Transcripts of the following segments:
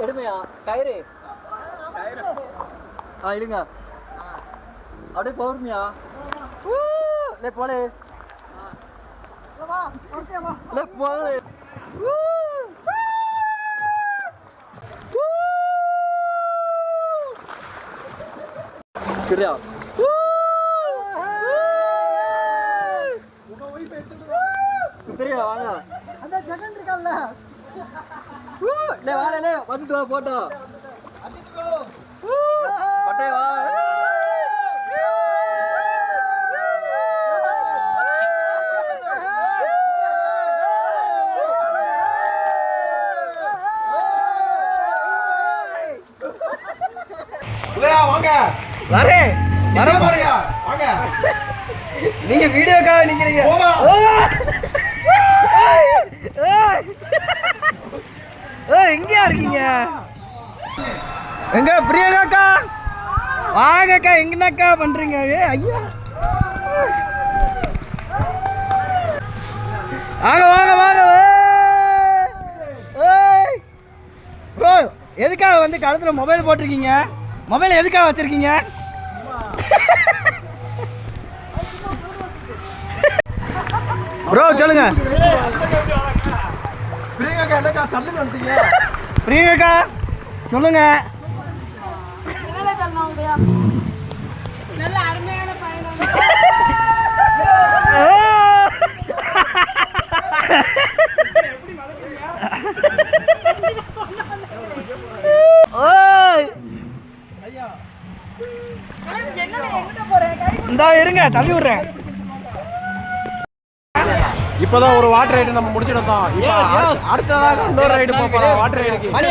எடுமையா கயிறு இருங்க அப்படியே போடுமியா போலே போகலே சரியா சரியா வாங்க அந்த ஜெகன் இருக்கல்ல வாழலே வந்துட்டு போட்டோ பட்டே வா வாங்க வரே வர பாருங்க வாங்க நீங்க வீடியோக்காக நிக்கிறீங்க எங்கயா இருக்கீங்க எங்க பிரியங்காக்கா வாங்கக்கா எங்கனாக்கா பண்றீங்க ஐயா வாங்க வாங்க வாங்க ப்ரோ எதுக்காக வந்து கழுத்துல மொபைல் போட்டிருக்கீங்க மொபைல் எதுக்காக வச்சிருக்கீங்க ப்ரோ சொல்லுங்க பிரியங்கா என்னக்கா சல்லுன்னு வந்துட்டீங்க பிரியங்கா சொல்லுங்க நல்ல அருமையான பயணம் இந்தா இருங்க தள்ளி விடுறேன் இப்பதான் ஒரு வாட்டர் ரைடு நம்ம முடிச்சிட்டோம் அடுத்ததாக இன்னொரு ரைடு போறோம் வாட்டர் ரைடுக்கு ஒரு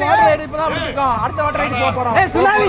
வாட்டர் ரைடு இப்பதான் முடிச்சிருக்கோம் அடுத்த வாட்டர் ரைடு போறோம் சுனாமி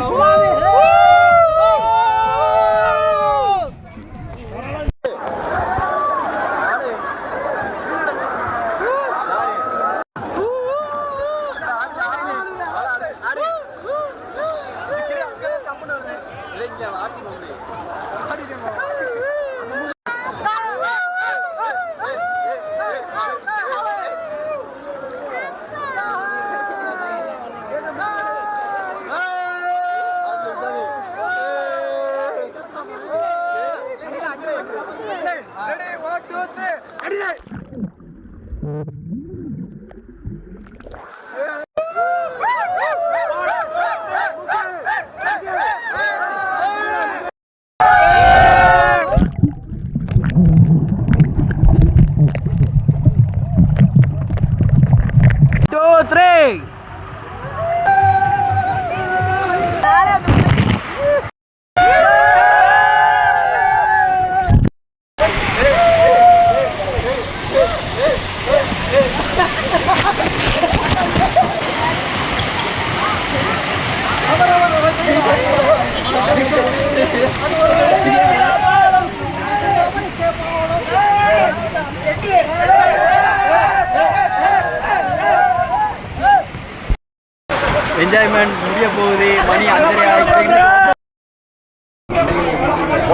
என்ஜாய்மெண்ட் முடிய போகுது மணி 5:30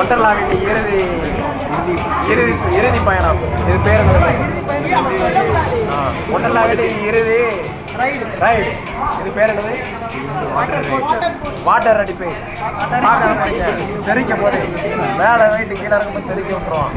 ஒண்டர்லாவின் இறுதி பயணம் இது பேர் ஒண்டர்லாவின் இறுதி ரைடு இது பேர் என்னது வாட்டர் அடிப்பை தெரிக்க போது மேலே வெயிட்டு கீழே இருக்கும்போது தெரிக்க விட்டுருவோம்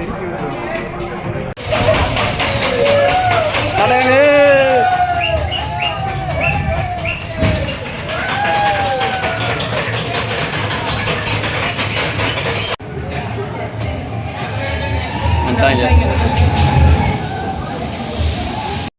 வந்துட்டாங்க